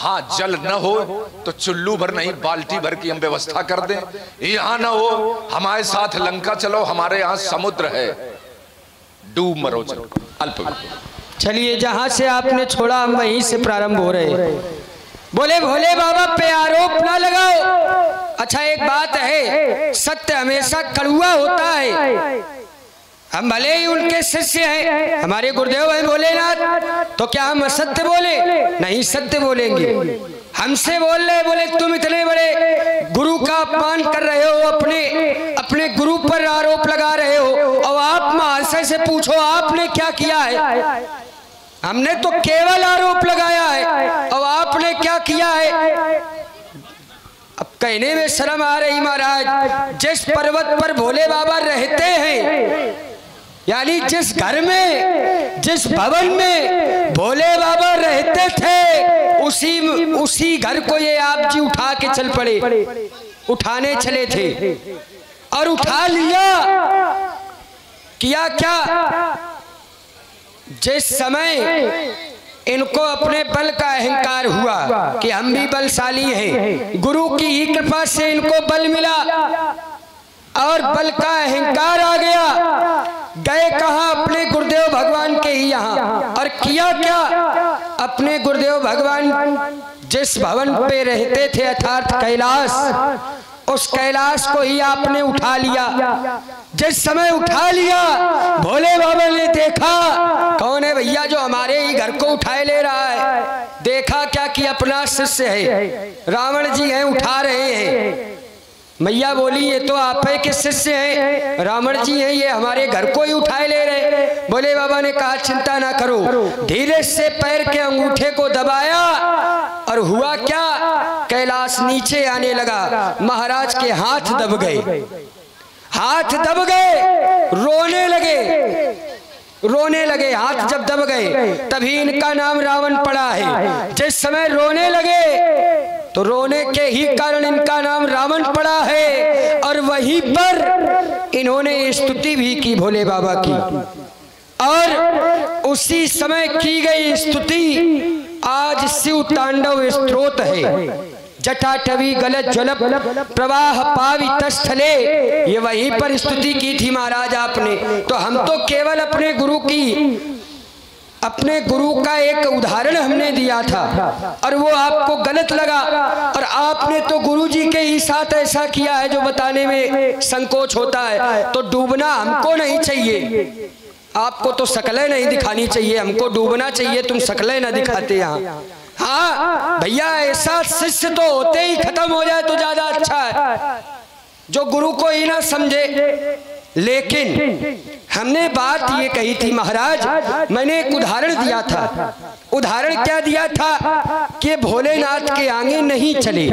हाँ जल न हो तो चुल्लू भर नहीं बाल्टी भर की हम व्यवस्था कर दें। यहाँ न हो हमारे साथ लंका चलो, हमारे यहाँ समुद्र है, डूब मरो चलो। अल्प चलिए जहां से आपने छोड़ा हम वहीं से प्रारंभ हो रहे हैं। बोले भोले बाबा पे आरोप ना लगाओ। अच्छा एक बात है, सत्य हमेशा कड़वा होता है। हम भले ही उनके शिष्य हैं, हमारे गुरुदेव हैं भोलेनाथ, तो क्या हम असत्य बोले? नहीं, सत्य बोलेंगे। हमसे बोल रहे, बोले तुम इतने बड़े गुरु का अपमान कर रहे हो, अपने गुरु पर आरोप लगा रहे हो, और आप महाशय से पूछो आपने क्या किया है? हमने तो केवल आरोप लगाया है, और आपने क्या किया है? अब कहने में शर्म आ रही महाराज। जिस पर्वत पर भोले बाबा रहते हैं, यानी जिस घर में, जिस भवन में भोले बाबा रहते थे, उसी घर को ये आप जी उठा के चल पड़े, उठाने चले थे और उठा लिया। किया क्या? जिस समय इनको अपने बल का अहंकार हुआ कि हम भी बलशाली हैं, गुरु की ही कृपा से इनको बल मिला और बल का अहंकार आ गया, गए कहाँ? अपने गुरुदेव भगवान के ही यहाँ। और किया क्या? अपने गुरुदेव भगवान जिस भवन पे रहते थे अर्थात कैलाश, उस कैलाश को ही आपने उठा लिया। जिस समय उठा लिया, भोले बाबा ने देखा कौन है भैया जो हमारे ही घर को उठाए ले रहा है। देखा क्या कि अपना शिष्य है, रावण जी हैं, उठा रहे हैं। मैया बोली ये तो आप ही के शिष्य हैं, रावण जी हैं, ये हमारे घर को ही उठाए ले रहे। भोले बाबा ने कहा चिंता ना करो। धीरे से पैर के अंगूठे को दबाया और हुआ क्या? कैलाश नीचे आने लगा। महाराज के हाथ दब गए, हाथ दब गए, रोने लगे। हाथ जब दब गए तभी इनका नाम रावण पड़ा है। जिस समय रोने लगे तो रोने के ही कारण इनका नाम रावण पड़ा है। और वहीं पर इन्होंने स्तुति भी की भोले बाबा की, और उसी समय की गई स्तुति आज शिव तांडव स्तोत्र है। जटाटवी गलत ज्वलप प्रवाह पावित स्थले, ये वहीं पर स्तुति की थी महाराज आपने। तो हम तो केवल अपने गुरु का एक उदाहरण हमने दिया था और वो आपको गलत लगा, और आपने तो गुरु जी के ही साथ ऐसा किया है जो बताने में संकोच होता है। तो डूबना हमको नहीं चाहिए, आपको तो शकलें नहीं दिखानी चाहिए, हमको डूबना चाहिए, तुम शकलें ना दिखाते यहाँ। हाँ भैया, ऐसा शिष्य तो होते ही खत्म हो जाए तो ज्यादा अच्छा है, जो गुरु को ही ना समझे। लेकिन हमने बात ये कही थी महाराज, मैंने एक उदाहरण दिया था। उदाहरण क्या दिया था कि भोलेनाथ के आगे नहीं चले,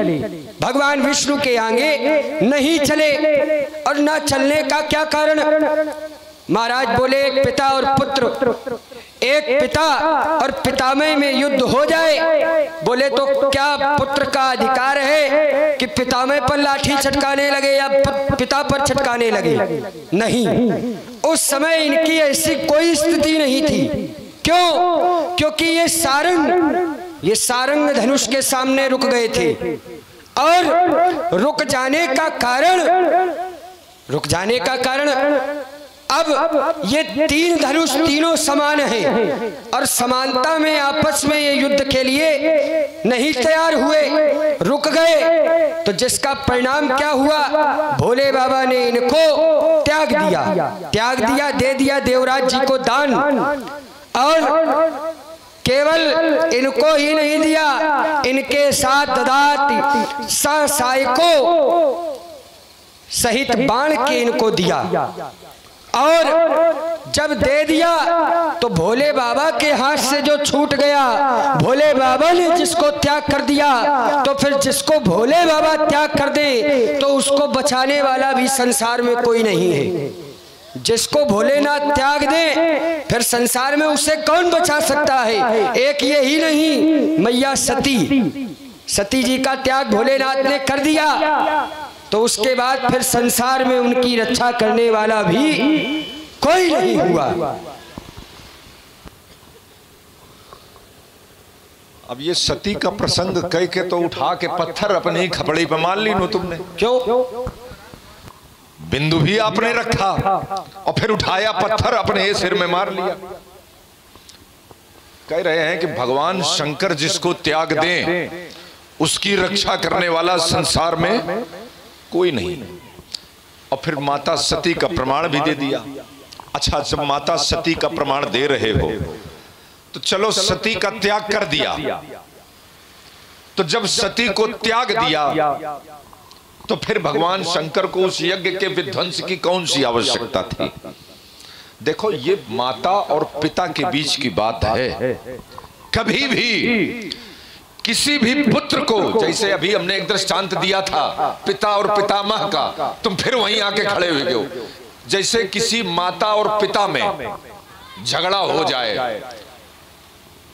भगवान विष्णु के आगे नहीं चले। और न चलने का क्या कारण? महाराज बोले एक पिता और पुत्र, एक पिता और पितामह में युद्ध हो जाए, बोले तो क्या पुत्र का अधिकार है कि पितामह पर लाठी छटकाने लगे या पिता पर छटकाने लगे? नहीं, उस समय इनकी ऐसी कोई स्थिति नहीं थी। क्यों? क्योंकि ये सारंग धनुष के सामने रुक गए थे। और रुक जाने का कारण अब ये तीन धनुष तीनों समान हैं और समानता में आपस में ये युद्ध के लिए नहीं तैयार हुए, रुक गए। तो जिसका परिणाम क्या हुआ? भोले बाबा ने इनको त्याग दिया, दे दिया देवराज जी को दान। और केवल इनको ही नहीं दिया, इनके साथ ददात सायको सहित बाण के इनको दिया। और जब दे दिया तो भोले बाबा के हाथ से जो छूट गया, भोले बाबा ने जिसको त्याग कर दिया, तो फिर जिसको भोले बाबा त्याग कर दे तो उसको बचाने वाला भी संसार में कोई नहीं है। जिसको भोलेनाथ त्याग दे फिर संसार में उसे कौन बचा सकता है? एक ये ही नहीं, मैया सती जी का त्याग भोलेनाथ ने कर दिया, तो उसके बाद फिर संसार में उनकी रक्षा करने वाला भी कोई नहीं हुआ। अब ये सती का प्रसंग कह के तो उठा के पत्थर अपनी ही खपड़ी पे मार ली नो तुमने। क्यों? बिंदु भी आपने रखा और फिर उठाया पत्थर अपने सिर में मार लिया। कह रहे हैं कि भगवान शंकर जिसको त्याग दें उसकी रक्षा करने वाला संसार में कोई नहीं। और फिर माता सती का प्रमाण भी दे दिया। अच्छा, जब माता सती का प्रमाण दे रहे हो तो चलो सती का त्याग कर दिया। तो जब सती को त्याग दिया तो फिर भगवान शंकर को उस यज्ञ के विध्वंस की कौन सी आवश्यकता थी? देखो, ये माता और पिता के बीच की बात है। कभी भी किसी भी पुत्र को, जैसे अभी हमने एक दृष्टांत दिया था पिता और पितामह का, तुम फिर वहीं आके खड़े हुए हो। जैसे किसी माता और पिता में झगड़ा हो जाए,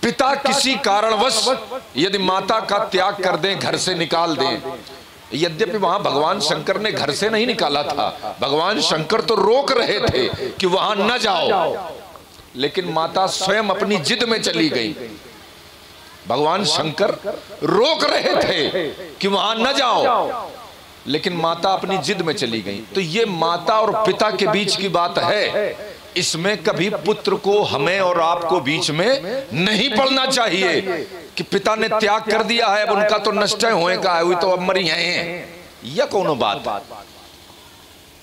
पिता किसी कारणवश यदि माता का त्याग कर दें, घर से निकाल दें, यद्यपि वहां भगवान शंकर ने घर से नहीं निकाला था, भगवान शंकर तो रोक रहे थे कि वहां न जाओ, लेकिन माता स्वयं अपनी जिद में चली गई। भगवान शंकर रोक रहे थे कि वहां न जाओ, लेकिन माता अपनी जिद में चली गई। तो ये माता और पिता के बीच की बात है। इसमें कभी पुत्र को हमें और आपको बीच में नहीं पड़ना चाहिए कि पिता ने त्याग कर दिया है, अब उनका तो नष्ट होए का हुई तो अब मरी हैं, यह कौन बात।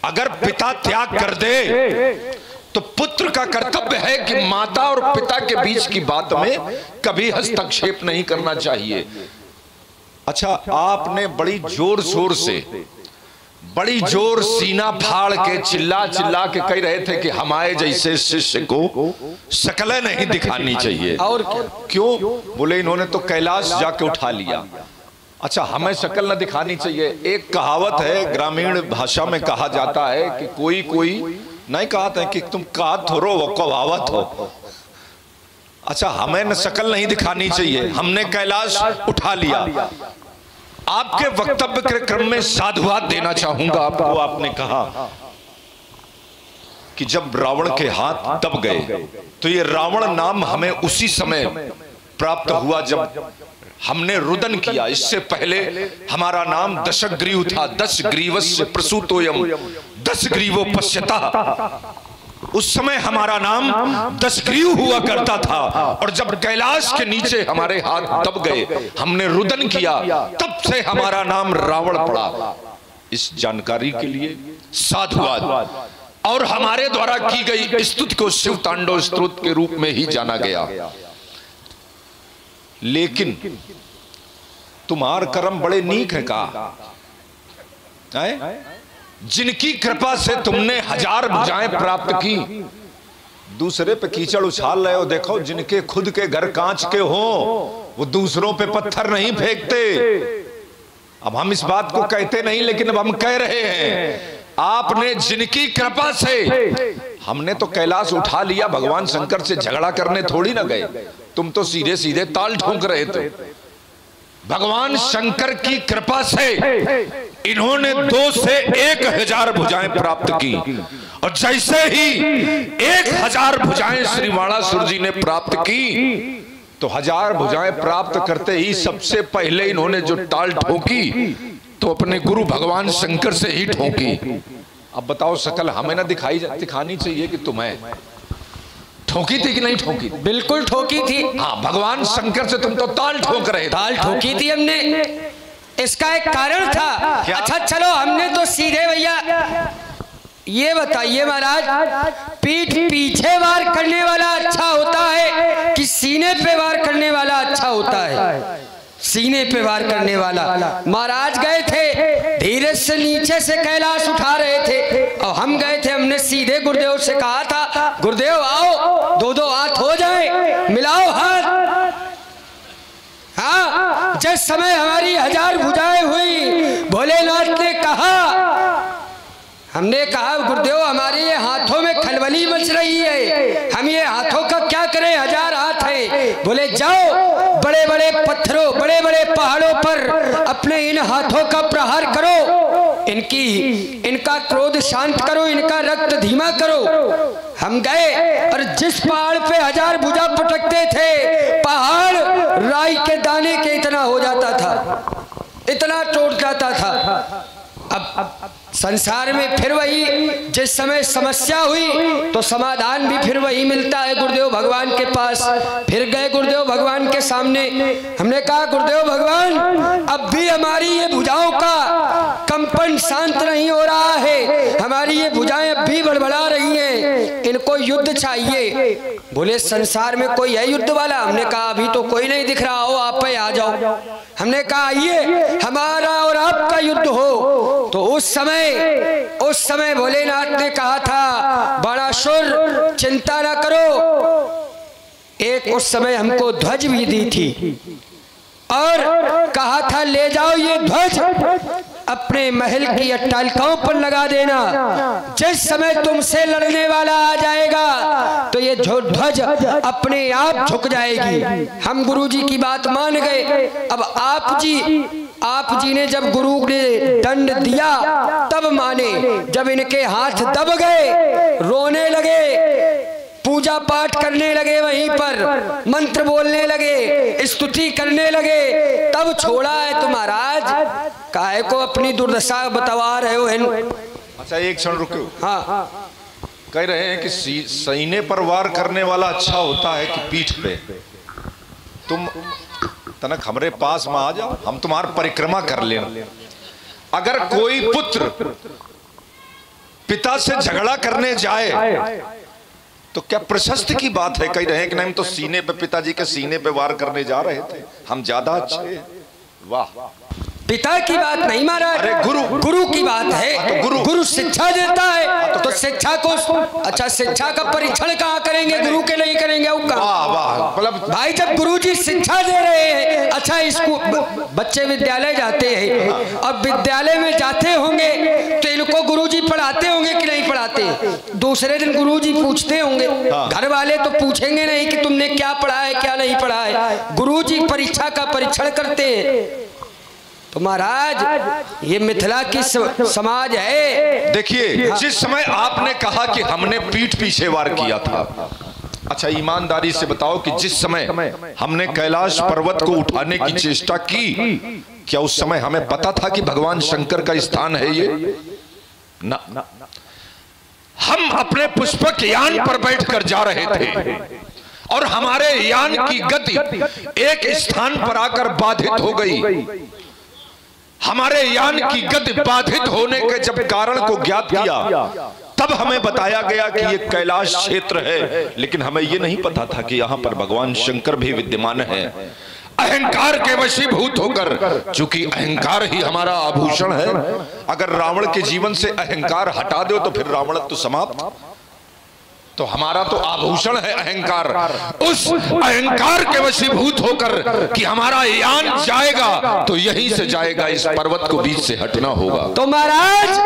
अगर पिता त्याग कर दे तो पुत्र का कर्तव्य है कि माता और पिता के बीच की बात में कभी हस्तक्षेप नहीं करना चाहिए। अच्छा, आपने बड़ी जोर शोर से, बड़ी जोर सीना फाड़ के चिल्ला चिल्ला के कह रहे थे कि हमारे जैसे शिष्य को शक्लें नहीं दिखानी चाहिए। और क्यों? बोले इन्होंने तो कैलाश जाके उठा लिया। अच्छा, हमें शक्ल न दिखानी चाहिए। एक कहावत है, ग्रामीण भाषा में कहा जाता है कि कोई कोई नहीं कहते हैं कि तुम कहत हो रो वो कहावत हो। अच्छा, हमें न शक्ल नहीं दिखानी चाहिए, हमने कैलाश उठा लिया। आपके वक्तव्य के क्रम में साधुवाद देना चाहूंगा आपको। आपने कहा कि जब रावण के हाथ दब गए तो ये रावण नाम हमें उसी समय प्राप्त हुआ जब हमने रुदन किया। इससे पहले हमारा नाम दशग्रीव था। 10 ग्रीवस्य प्रसूतोयम 10 ग्रीवो पश्यता। उस समय हमारा नाम 10 ग्रीव हुआ करता था। और जब कैलाश के नीचे हमारे हाथ दब गए, हमने रुदन किया, तब से हमारा नाम रावण पड़ा। इस जानकारी के लिए साधुवाद। और हमारे द्वारा की गई स्तुति को शिव तांडव स्तोत्र के रूप में ही जाना गया। लेकिन तुम्हार कर्म बड़े नीक है का, जिनकी कृपा से तुमने 1000 भुजाएं प्राप्त की, दूसरे पे कीचड़ उछाल रहे हो। देखो, जिनके खुद के घर कांच के हो वो दूसरों पे पत्थर नहीं फेंकते। अब हम इस बात को कहते नहीं, लेकिन अब हम कह रहे हैं, आपने जिनकी कृपा से, हमने तो कैलाश उठा लिया, भगवान शंकर से झगड़ा करने थोड़ी ना गए। तुम तो सीधे सीधे ताल ठोक रहे थे। भगवान शंकर की कृपा से इन्होंने 2 से 1000 भुजाएं प्राप्त की। और जैसे ही 1000 भुजाएं श्री वाणासुर जी ने प्राप्त की, तो 1000 भुजाएं प्राप्त करते ही सबसे पहले इन्होंने जो ताल ठोकी तो अपने गुरु भगवान शंकर से ही ठोकी। अब बताओ, शकल हमें ना दिखानी चाहिए कि तुम्हें ठोकी थी कि नहीं ठोकी? बिल्कुल ठोकी थी। हाँ, भगवान शंकर से तुम तो ताल ठोक रहे थे। ताल ठोकी थी हमने, इसका एक कारण था। अच्छा चलो, हमने तो सीधे भैया ये बताइए महाराज, पीठ पीछे वार करने वाला अच्छा होता है कि सीने पे वार करने वाला अच्छा होता है? सीने पे वार करने वाला। महाराज गए थे, धीरे से नीचे से कैलाश उठा रहे थे, और हम गए थे, हमने सीधे गुरुदेव से कहा था, गुरुदेव आओ, 2-2 हाथ हो जाए, मिलाओ हाथ। हाँ, जिस समय हमारी 1000 भुजाएं हुई, भोलेनाथ ने कहा, हमने कहा गुरुदेव हमारे ये हाथों में खलबली मच रही है, हम ये हाथों का क्या करें, 1000 हाथ है। बोले जाओ, बड़े बड़े पत्थरों, बड़े बड़े पहाड़ों पर अपने इन हाथों का प्रहार करो, इनका क्रोध शांत करो, इनका रक्त धीमा करो। हम गए और जिस पहाड़ पे 1000 भुजा पटकते थे, पहाड़ राई के दाने के इतना हो जाता था, इतना टूट जाता था। अब संसार में फिर वही, जिस समय समस्या हुई तो समाधान भी फिर वही मिलता है गुरुदेव भगवान के पास। फिर गए गुरुदेव भगवान के सामने, हमने कहा गुरुदेव भगवान अब भी हमारी ये भुजाओं का कंपन शांत नहीं हो रहा है, हमारी ये भुजाएं अब भी बड़बड़ा रही हैं, इनको युद्ध चाहिए। बोले संसार में कोई है युद्ध वाला? हमने कहा अभी तो कोई नहीं दिख रहा हो, आप पे आ जाओ। हमने कहा आइए हमारा और आपका युद्ध हो। तो उस समय भोलेनाथ ने कहा था बाणासुर चिंता ना करो, एक उस समय हमको ध्वज भी दी थी और कहा था ले जाओ ये ध्वज अपने महल की अट्टालिकाओं पर लगा देना, जिस समय तुमसे लड़ने वाला आ जाएगा तो ये ध्वज अपने आप झुक जाएगी। हम गुरुजी की बात मान गए। अब आप जी ने जब गुरु ने दंड दिया तब माने, जब इनके हाथ दब गए, रोने लगे, पूजा पाठ करने लगे, वहीं पर मंत्र बोलने लगे, स्तुति करने लगे, तब छोड़ा है। तो महाराज काहे को अपनी दुर्दशा बतवा रहे हो? अच्छा एक क्षण रुको। हाँ, कह रहे हैं कि सीने पर वार करने वाला अच्छा होता है कि पीठ पे। तुम तनक हमारे पास में आ जाओ, हम तुम्हारी परिक्रमा कर लेना। अगर कोई पुत्र पिता से झगड़ा करने जाए तो क्या प्रशस्त की बात है? कह रहे हैं कि नहीं, हम तो सीने पे, पिताजी के सीने पे वार करने जा रहे थे, हम ज्यादा अच्छे। वाह, पिता की बात नहीं महाराज, अरे गुरु की बात है। तो गुरु शिक्षा देता है तो शिक्षा को, अच्छा शिक्षा का परीक्षण कहाँ करेंगे? गुरु के नहीं करेंगे। मतलब भाई जब गुरुजी शिक्षा दे रहे हैं, अच्छा स्कूल बच्चे विद्यालय जाते हैं, अब विद्यालय में जाते होंगे तो इनको गुरुजी पढ़ाते होंगे कि नहीं पढ़ाते? दूसरे दिन गुरुजी पूछते होंगे, घर वाले तो पूछेंगे नहीं कि तुमने क्या पढ़ा है क्या नहीं पढ़ा है, गुरुजी परीक्षा का परीक्षण करते हैं। तो महाराज ये मिथिला की समाज है। देखिए जिस समय आपने कहा कि हमने पीठ पीछे वार किया था, अच्छा ईमानदारी से बताओ कि जिस समय हमने कैलाश पर्वत को उठाने की चेष्टा की, क्या उस समय हमें पता था कि भगवान शंकर का स्थान है ये? ना, हम अपने पुष्पक यान पर बैठकर जा रहे थे और हमारे यान की गति एक स्थान पर आकर बाधित हो गई। हमारे यान की गति बाधित होने के जब कारण को ज्ञात किया तब हमें बताया गया कि ये कैलाश क्षेत्र है, लेकिन हमें ये नहीं पता था कि यहाँ पर भगवान शंकर भी विद्यमान है। अहंकार के वशीभूत होकर, चूंकि अहंकार ही हमारा आभूषण है, अगर रावण के जीवन से अहंकार हटा दो तो फिर रावणत्व समाप्त। तो हमारा तो आभूषण है अहंकार। उस अहंकार के वशीभूत होकर कि हमारा यान जाएगा तो यहीं से जाएगा, इस पर्वत को बीच से हटना होगा। तो महाराज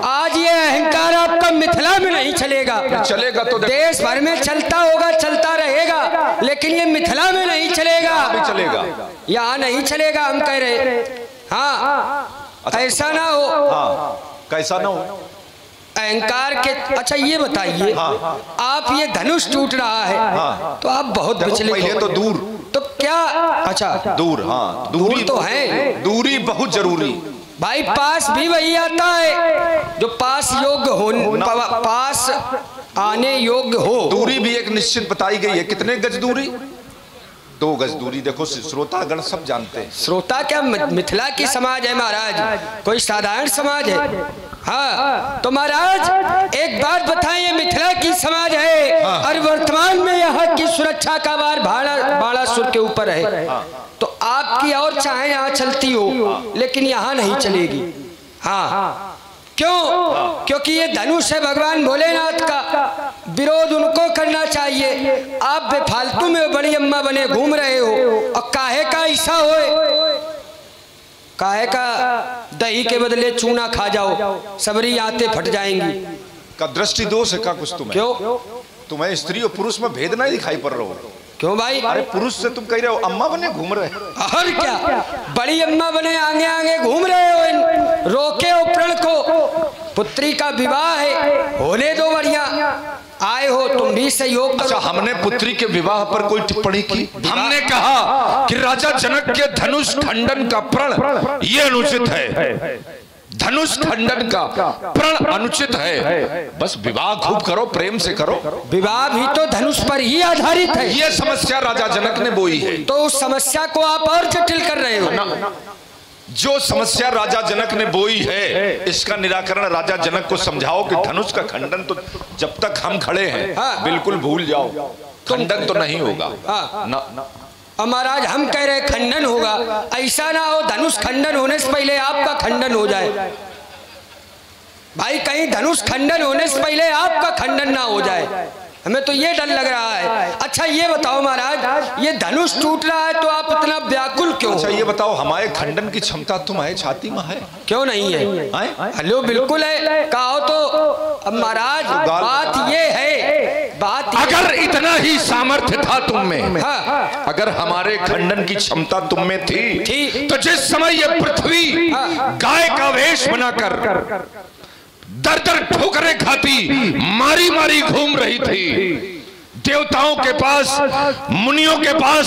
आज ये अहंकार आपका मिथिला में नहीं चलेगा। चलेगा तो देश भर में चलता होगा, चलता रहेगा, लेकिन ये मिथिला में नहीं चलेगा। चलेगा, यहाँ नहीं चलेगा हम कह रहे। हाँ ऐसा ना हो। कैसा ना हो? अहंकार के, अच्छा ये बताइए, आप ये धनुष टूट रहा है तो आप बहुत विचलित हो। तो दूर, तो क्या, अच्छा दूर, हाँ दूरी तो है, दूरी बहुत जरूरी भाई। पास भी वही आता है जो पास योग्य हो, पास आने योग्य हो। दूरी भी एक निश्चित बताई गई है। कितने गज दूरी? 2 गज दूरी। देखो श्रोतागण सब जानते हैं। श्रोता क्या मिथिला की समाज है महाराज, कोई साधारण समाज है? हाँ तो महाराज एक बात बताएं, ये मिथिला की समाज है और वर्तमान में यहाँ की सुरक्षा का भार बाणासुर के ऊपर है। तो आपकी और चाहे यहाँ चलती हो, लेकिन यहाँ नहीं चलेगी। हाँ क्यों? क्योंकि ये धनुष है भगवान भोलेनाथ का, विरोध उनको करना चाहिए। आप बेफालतू में बड़ी अम्मा बने घूम रहे हो और काहे का ऐसा होए, काहे का दही के बदले चूना खा जाओ, सबरी आते फट जाएंगी। का दृष्टि दोष है का कुछ तुम्हें? क्यों? तुम्हें स्त्री और पुरुष में भेद नहीं दिखाई पड़ रहा हो? क्यों भाई? अरे पुरुष से तुम कह रहे हो अम्मा बने घूम रहे हो। और क्या बड़ी अम्मा बने आगे आगे घूम रहे हो? रोके हो प्रण को, पुत्री का विवाह है, होने दो बढ़िया। आए हो तुम भी सहयोग करो। अच्छा, हमने पुत्री के विवाह पर कोई टिप्पणी की? हमने कहा कि राजा जनक के धनुष खंडन का प्रण ये अनुचित है, धनुष खंडन का प्रण अनुचित है, बस विवाह खूब करो, प्रेम से करो। विवाह भी तो धनुष पर ही आधारित है। ये समस्या राजा जनक ने बोई है। तो उस समस्या को आप और जटिल कर रहे हो। जो समस्या राजा जनक ने बोई है, इसका निराकरण राजा जनक को समझाओ कि धनुष का खंडन तो जब तक हम खड़े हैं बिल्कुल भूल जाओ, खंडन तो नहीं होगा ना। और महाराज हम कह रहे खंडन होगा, ऐसा ना हो धनुष खंडन होने से पहले आपका खंडन हो जाए। भाई कहीं धनुष खंडन होने से पहले आपका खंडन ना हो जाए, हमें तो ये डर लग रहा है। अच्छा ये बताओ महाराज, ये धनुष टूट रहा है तो आप इतना व्याकुल क्यों? अच्छा ये बताओ, हमारे खंडन की क्षमता तुम्हारे छाती में है? क्यों नहीं है? हेलो बिल्कुल है। कहो तो अब महाराज बात ये है, बात अगर इतना ही सामर्थ्य था तुम में, अगर हमारे खंडन की क्षमता तुम में थी, तो जिस समय ये पृथ्वी गाय का वेश बनाकर दर दर ठोकरें खाती मारी मारी घूम रही थी, देवताओं के पास मुनियों के पास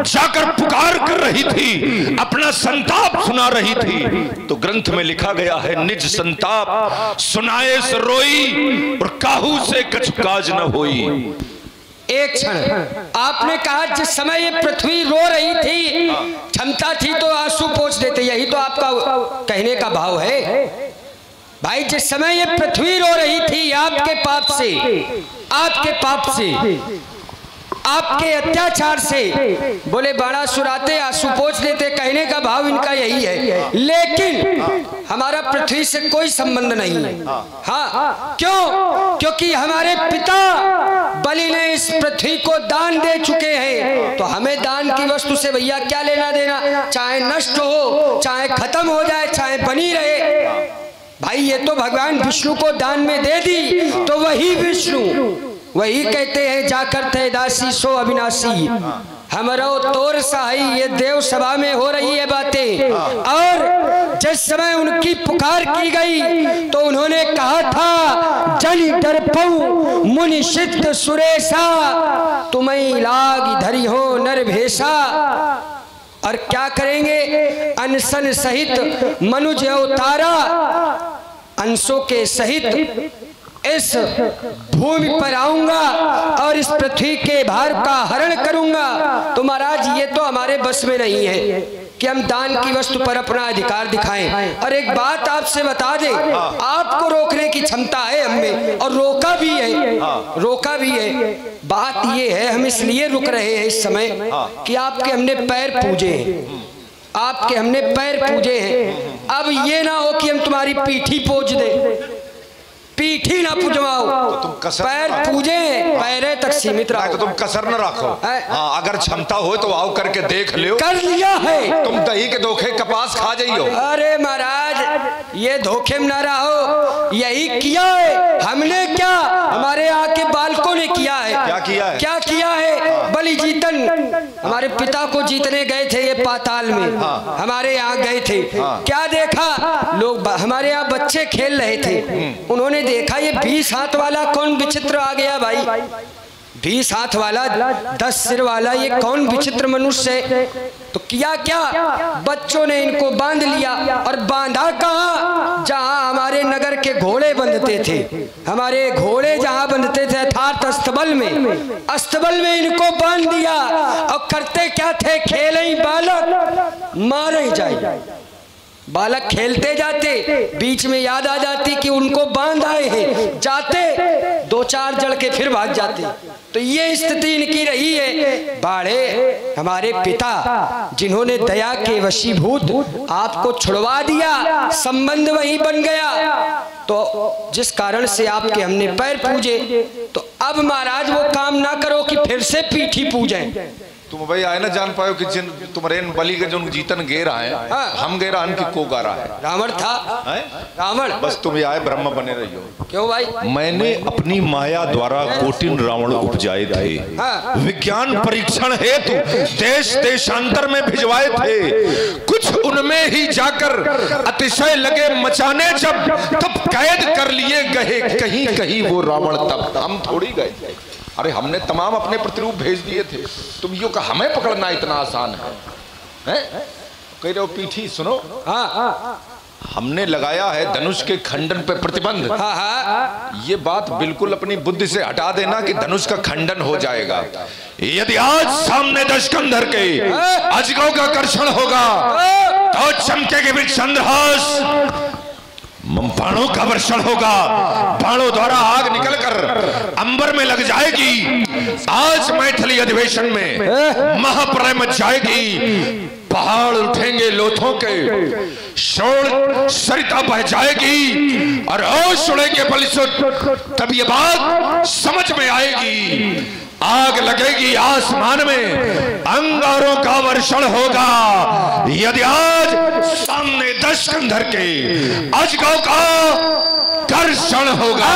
जाकर पुकार कर रही थी, अपना संताप सुना रही थी, तो ग्रंथ में लिखा गया है निज संताप सुनाए से रोई और काहू से कछु काज न होई। एक क्षण आपने कहा जिस समय ये पृथ्वी रो रही थी, क्षमता थी तो आंसू पोंछ देते, यही तो आपका कहने का भाव है। भाई जिस समय ये पृथ्वी रो रही थी आपके पाप से, आपके पाप से, आपके अत्याचार से, बोले बाणा सुराते आंसू पोंछ देते, कहने का भाव इनका यही है। लेकिन हमारा पृथ्वी से कोई संबंध नहीं है। हाँ क्यों? क्योंकि हमारे पिता बलि ने इस पृथ्वी को दान दे चुके हैं, तो हमें दान की वस्तु से भैया क्या लेना देना, चाहे नष्ट हो, चाहे खत्म हो जाए, चाहे बनी रहे। भाई ये तो भगवान विष्णु को दान में दे दी, तो वही विष्णु वही कहते हैं जाकर थे दासी सो अविनाशी, हमरो तोर सहाई। ये देव सभा में हो रही है बातें, और जिस समय उनकी पुकार की गई तो उन्होंने कहा था जन डरपऊ मुनि सिद्ध सुरेशा, तुम्हें लाग धरी हो नर भेषा। और क्या करेंगे? अनशन सहित मनुज अवतारा, अंशों के सहित इस भूमि पर आऊंगा और इस पृथ्वी के भार का हरण करूंगा। तो महाराज ये तो हमारे बस में नहीं है कि हम दान की वस्तु पर अपना अधिकार दिखाएं। और एक बात आपसे बता दें, आपको रोकने की क्षमता है हमें, और रोका भी है, रोका भी है। बात ये है हम इसलिए रुक रहे हैं इस समय कि आपके हमने पैर पूजे हैं, आपके हमने पैर पूजे हैं। अब ये ना हो कि हम तुम्हारी पीठी पोज दे, पीठी ना पूजवाओ, तो पैर पूजे, पैरे तक सीमित रखो, तो तुम कसर न रखो। हाँ, अगर क्षमता हो तो आओ करके देख लियो। कर लिया है। तुम दही के धोखे कपास खा जाइयो। अरे महाराज ये धोखे में ना रहो, यही किया है हमने। क्या हमारे यहाँ के बालकों ने किया है? क्या किया है? क्या किया है? बलि जीतन हमारे पिता को जीतने गए थे ये पाताल में, हमारे यहाँ गए थे। क्या देखा? लोग हमारे यहाँ बच्चे खेल रहे थे, उन्होंने देखा ये 20 हाथ वाला कौन विचित्र आ गया। भाई 20 हाथ वाला 10 सिर वाला ये कौन विचित्र मनुष्य है। तो किया क्या? बच्चों ने इनको बांध लिया, और बांधा कहाँ? जहां हमारे नगर के घोड़े बंधते थे, हमारे घोड़े जहां बंधते थे अर्थात अस्तबल में, अस्तबल में इनको बांध दिया। और करते क्या थे? खेल ही बालक मारे जाए, बालक खेलते जाते, बीच में याद आ जाती कि उनको बांध आए हैं, जाते 2-4 जड़ के फिर भाग जाते। तो ये स्थिति इनकी रही है। बाड़े हमारे पिता जिन्होंने दया के वशीभूत आपको छुड़वा दिया, संबंध वही बन गया, तो जिस कारण से आपके हमने पैर पूजे। तो अब महाराज वो काम ना करो कि फिर से पीठी पूजें। तुम भाई आए ना जान पायो कि जिन तुमरेन बलि के जो जीतन गे रहा है हम गे रहा कि को गा रहा है रावण था रावण। बस तुम आए ब्रह्म बने रहियो। क्यों भाई? मैंने अपनी माया द्वारा कोटिन रावण उपजाए थे, विज्ञान परीक्षण हेतु देश देशांतर में भिजवाए थे। कुछ उनमें ही जाकर अतिशय लगे मचाने, जब तब कैद कर लिए गए कहीं कहीं वो रावण। तब हम थोड़ी गए, अरे हमने तमाम अपने प्रतिरूप भेज दिए थे। तुम यो का हमें पकड़ना इतना आसान है? कह रहे हो पीठी सुनो। हमने लगाया है धनुष के खंडन पे प्रतिबंध। ये बात बिल्कुल अपनी बुद्धि से हटा देना कि धनुष का खंडन हो जाएगा। यदि आज सामने दशकंधर के अजगौ का कर्षण होगा तो चमकेगे भी चंद्रहास, बाणों का वर्षण होगा, बाणों द्वारा आग निकलकर अंबर में लग जाएगी। आज मैथिली अधिवेशन में महाप्रलय मच जाएगी, पहाड़ उठेंगे लोथों के, शोर सरिता बह जाएगी और ओश उड़ेंगे बलिसुत। तब ये बात समझ में आएगी, आग लगेगी आसमान में, अंगारों का वर्षण होगा। यदि आज सामने दशकंधर के अजगौ का कर्षण होगा,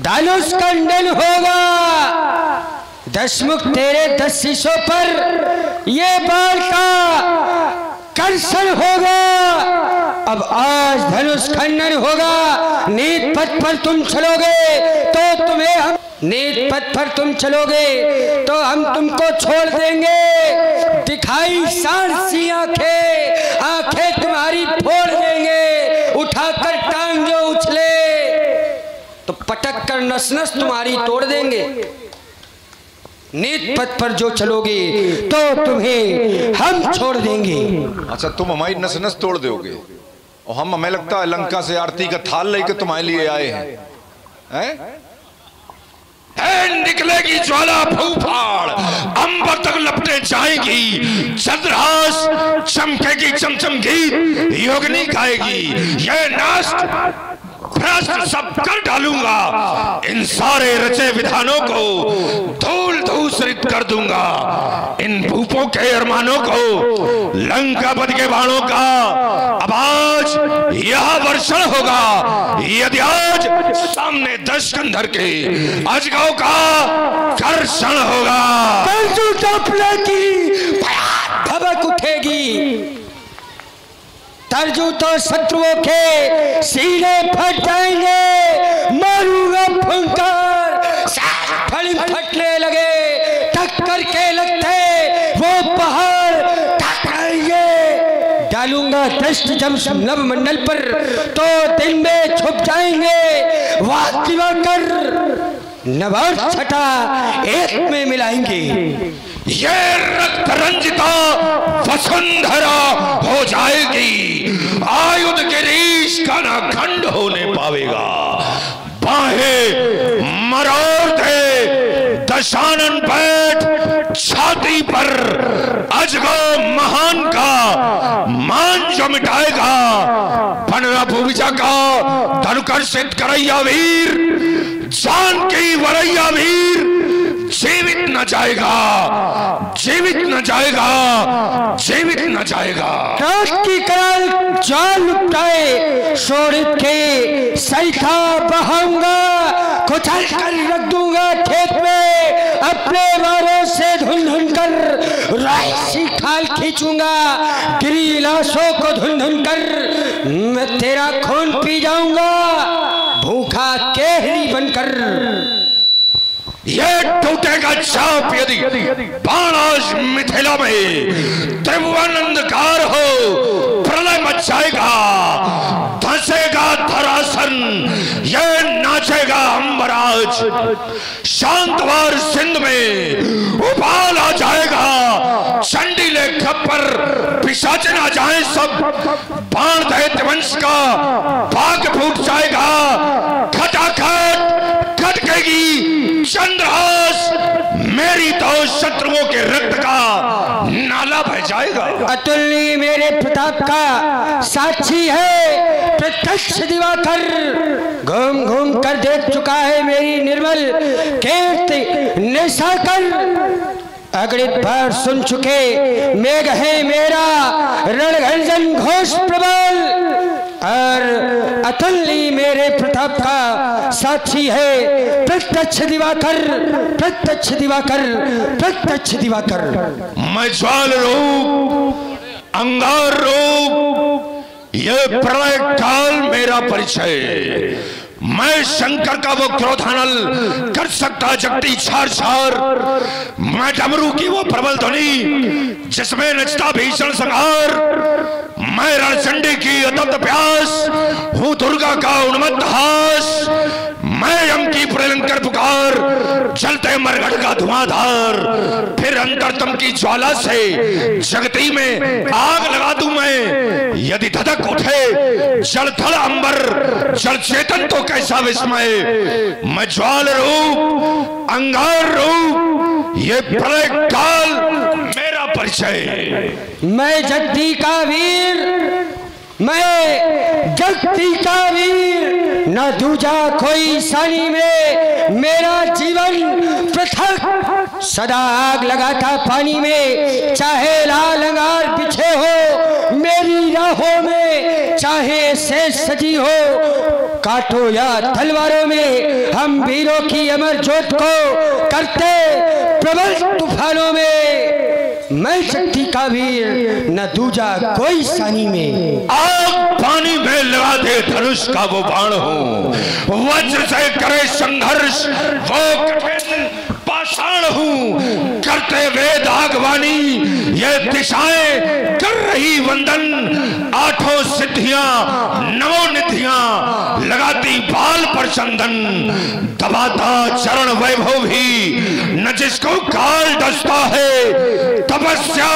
धनुष खंडन होगा, दशमुख तेरे 10 शीशों पर ये बाण का कर्षण होगा। अब आज धनुष खंडन होगा। नीत पथ पर तुम चलोगे तो तुम्हें हम नीत पथ पर तुम चलोगे तो हम तुमको छोड़ देंगे। दिखाई सांसी आंखें, आंखें तुम्हारी फोड़ देंगे। उठाकर टांग जो उछले तो पटक कर नस नस तुम्हारी तोड़ देंगे। नीत पथ पर जो चलोगे तो तुम्हें हम छोड़ देंगे। अच्छा, तुम हमारी नस नस तोड़ दोगे और हम, हमें लगता है लंका से आरती का थाल लेके तुम्हारे लिए आए हैं? निकलेगी ज्वाला भूफाड़, अंबर तक लपटे जाएगी, चंद्रहास चमकेगी चमचम गीत योगिनी गाएगी। ये नास्ट भ्रष्ट सब कर डालूंगा, इन सारे रचे विधानों को धूल धूसरित कर दूंगा। इन भूपों के अरमानों को लंका बद के बाणों का अब आज यह वर्षण होगा। यदि आज सामने दशकंधर के अजगौ का कर्षण होगा, धबक उठेगी, तरजू तो शत्रुओं के सीने फट जाएंगे। मारूंगा फुंकार, फटने लगे, टक्कर के लगते वो पहाड़ टकराएंगे। डालूंगा दष्ट जब नभ मंडल पर तो दिन में छुप जाएंगे। वाह दिवाकर नभ छटा एक में मिलाएंगे। ये रक्त रंजिता वसुंधरा हो जाएगी, आयुध के रीश का ना खंड होने पावेगा। बाहें मरोड़ दे दशानन बैठ छाती पर, अजगौ महान का मान जो मिटाएगा। बनरा भूमिजा का धनुकर्षित करैया वीर, जान की वरैया वीर, जीवित न जाएगा, जीवित न जाएगा, जीवित न जाएगा। की कराल जान लुटाए शोरित के सैथा बहाऊंगा, कुचल कर रख दूंगा खेत में। अपने वारों से धुन धुन कर राशि खाल खींचूंगा, गिरी लाशों को धुन धुन कर मैं तेरा खून पी जाऊंगा, भूखा केहरी बनकर। ये टूटेगा चाप यदि बाणास मिथिला में, त्रिभुवन अंधकार हो, प्रलय मच जाएगा, धंसेगा धरासन, ये नाचेगा अंबराज। शांतवार सिंध में उबाल आ जाएगा, चंडीले खप्पर पिशाचन आ जाए सब, बाण दैत्य वंश का भाग फूट जाएगा। खटाखट खटकेगी चंद्रहास, मेरी तो शत्रुओं के रक्त का नाला बह जाएगा। अतुलनीय मेरे प्रताप का साक्षी है, प्रत्यक्ष दिवाकर घूम घूम कर देख चुका है मेरी निर्मल कीर्ति निशाकर। अगणित बार सुन चुके, मेघ है मेरा रणघर्जन घोष प्रबल, और अतुल्य मेरे प्रताप का साक्षी है प्रत्यक्ष दिवाकर, प्रत्यक्ष दिवाकर, प्रत्यक्ष दिवाकर। मैं ज्वाल रूप, अंगार रूप, ये प्रलय काल मेरा परिचय। मैं शंकर का वो क्रोधानल कर सकता जगती छार छार, मैं डमरू की वो प्रबल ध्वनि जिसमें नचता भीषण संहार, मैं रणचंडी की अतप्त प्यास हूँ दुर्गा का उन्मत्त हास, मैं यम की प्रलंकर पुकार जलते मरघट का धुआंधार, फिर अंतरतम की ज्वाला से जगती में आग लगा दूं मैं, यदि धधक उठे जल थल अंबर जल चेतन तो कैसा विस्मय। मैं ज्वाल रूप, अंगार रूप, ये प्रलय काल मेरा परिचय। मैं जगती का वीर, मैं जगती का वीर, न दूजा कोई सानी में, मेरा जीवन पृथक सदा आग लगाता पानी में, चाहे लाल अंगार बिछे हो मेरी राहों में, चाहे शेष सजी हो कांटों या तलवारों में, हम वीरों की अमर ज्योत को करते प्रबल तूफानों में। मैं शक्ति का वीर, न दूजा कोई सानी में। आग पानी में लगा दे धनुष का वो बाण हूँ, वज्र से करे संघर्ष वो कठिन पाषाण हूँ, करते वेद आगवानी ये दिशाएं कर रही वंदन, आठों सिद्धियां नवो निधियां लगाती बाल पर चंदन, दबाता चरण वैभव भी न जिसको काल डसता है, तपस्या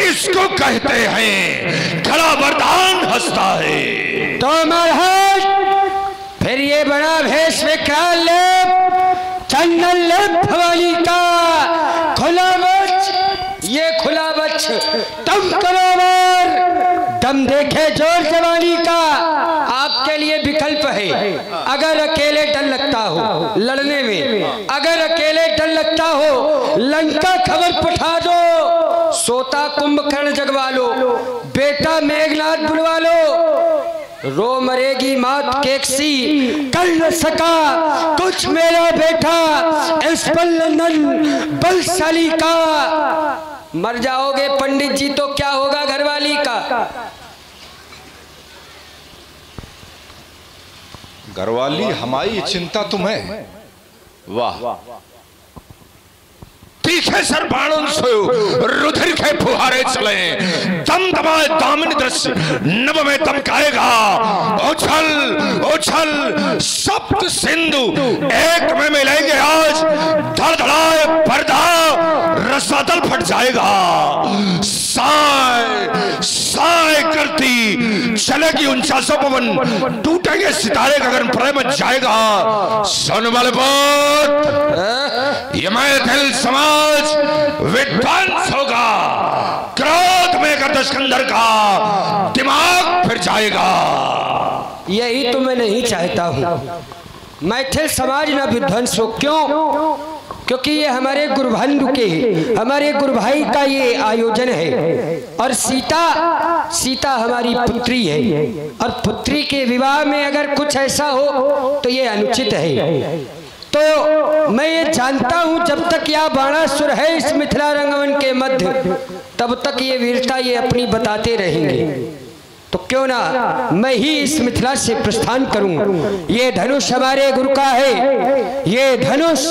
इसको कहते हैं खड़ा वरदान हंसता है। तो महाराज फिर ये बड़ा भेष विकराल लेप, चंदन लेप भवानी का, खुला बच, ये खुला बच दम करो वार, दम देखे जोर जवानी का। आपके लिए विकल्प है, अगर अकेले डर लगता हो लड़ने में, अगर अकेले डर लगता हो लंका खबर पठा दो, सोता कुंभकर्ण जगवा लो, बेटा मेघनाथ बुलवा लो, रो मरेगी मात केकसी कर न सका कुछ मेरा बेटा इस बलनंदन बलशाली का। मर जाओगे पंडित जी तो क्या होगा घरवाली का। घरवाली हमारी चिंता तुम्हें, वाह तीखे सर बाणों से रुधिर के फुहारे चले, दम दमाए दामिनी दृश्य नभ में दमकाएगा, उछल उछल सप्त सिंधु एक में मिलेंगे आज, धड़धड़ाए पर्दा रसातल फट जाएगा, साए साए करती चलेगी 49 पवन, टूटेंगे सितारे गगन प्रलय मच जाएगा। सुन बलबोत ये मैं दिल समाज विध्वंस होगा, क्रोध में कर दशकंदर का दिमाग फिर जाएगा। यही तो मैं नहीं चाहता हूँ, मैथिल समाज ना विध्वंस हो। क्यों? क्योंकि ये हमारे गुरुबंधु के, हमारे गुरु भाई का ये आयोजन है, और सीता हमारी पुत्री है, और पुत्री के विवाह में अगर कुछ ऐसा हो तो ये अनुचित है। तो मैं ये जानता हूँ जब तक यह बाणासुर है इस मिथिला रंगमंच के मध्य, तब तक ये वीरता ये अपनी बताते रहेंगे। तो क्यों ना मैं ही इस मिथिला से प्रस्थान करूं। ये धनुष हमारे गुरु का है, ये धनुष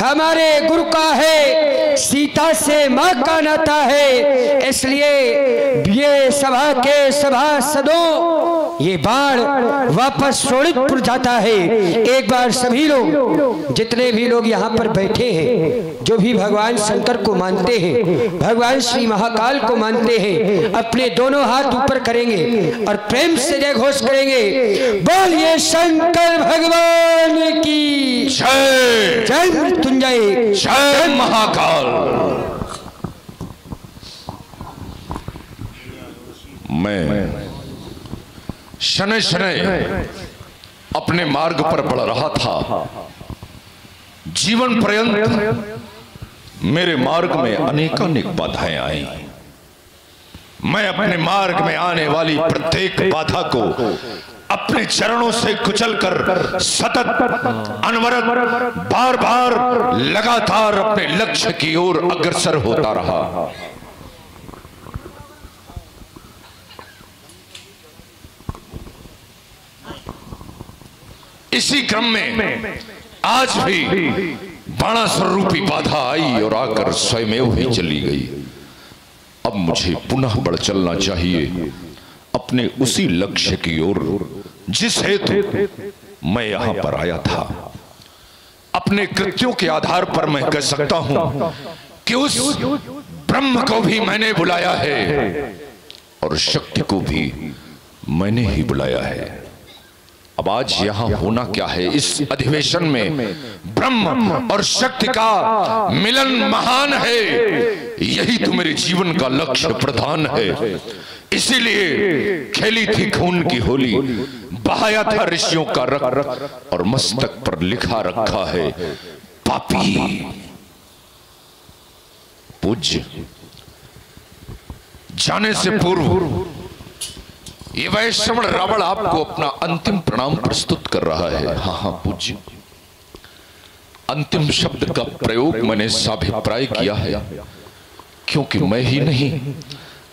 हमारे गुरु का है, सीता से माँ का नाता है, इसलिए ये सभा के सभासदों ये बाण वापस शोणितपुर जाता है। एक बार सभी लोग, जितने भी लोग यहाँ पर बैठे हैं, जो भी भगवान शंकर को मानते हैं, भगवान श्री महाकाल को मानते हैं, अपने दोनों हाथ ऊपर करेंगे और प्रेम से जय घोष करेंगे, बोलिए शंकर भगवान की जय, जय मृत्युंजय, जय महाकाल। मैं शनै शनै अपने मार्ग पर बढ़ रहा था। जीवन पर्यंत मेरे मार्ग में अनेकानेक बाधाएं आई। मैं अपने मार्ग में आने वाली प्रत्येक बाधा को अपने चरणों से कुचलकर सतत अनवरत बार बार लगातार अपने लक्ष्य की ओर अग्रसर होता रहा। इसी क्रम में आज भी बाणासुर रूपी बाधा आई और आकर स्वयं ही चली गई। अब मुझे पुनः बढ़ चलना चाहिए अपने उसी लक्ष्य की ओर जिस हेतु मैं यहां पर आया था। अपने कृत्यों के आधार पर मैं कह सकता हूं कि उस ब्रह्म को भी मैंने बुलाया है और शक्ति को भी मैंने ही बुलाया है। अब आज यहां होना क्या है? इस अधिवेशन में ब्रह्म और शक्ति का मिलन महान है। यही तो मेरे जीवन का लक्ष्य प्रधान है। इसीलिए खेली थी खून की होली, बहाया था ऋषियों का रक्त और मस्तक पर लिखा रखा है पापी। पूज्य, जाने से पूर्व ये वैश्रवण रावण आपको अपना अंतिम प्रणाम प्रस्तुत कर रहा है। हाँ हाँ पूज्य, अंतिम शब्द का प्रयोग मैंने साभिप्राय किया है, क्योंकि मैं ही नहीं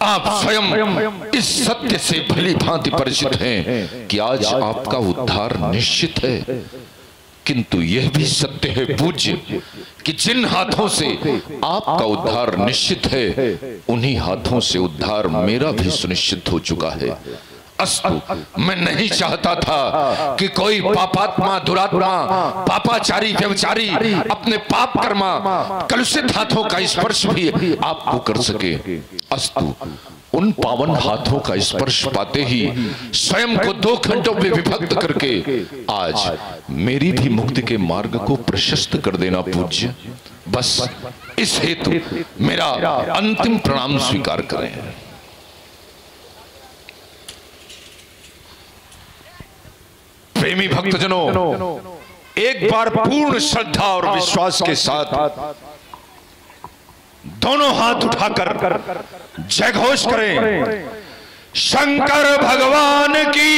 आप स्वयं इस सत्य से भली भांति परिचित हैं कि आज आपका उद्धार निश्चित है। किंतु यह भी सत्य है पूज्य कि जिन हाथों से आपका उद्धार निश्चित है, उन्हीं हाथों से उद्धार मेरा भी सुनिश्चित हो चुका है। अस्तु, मैं नहीं चाहता था कि कोई पापात्मा, दुरात्मा, पापाचारी, व्यभिचारी अपने पाप कर्मा कलुषित हाथों का स्पर्श भी आपको कर सके। अस्तु, उन पावन हाथों का स्पर्श पाते ही स्वयं को 2 खंडों में विभक्त करके आज मेरी भी मुक्ति के मार्ग को प्रशस्त कर देना पूज्य। बस इस हेतु मेरा अंतिम प्रणाम स्वीकार करें। प्रेमी भक्तजनों, एक बार पूर्ण श्रद्धा और विश्वास के साथ दोनों हाथ उठाकर जय घोष करें। शंकर भगवान की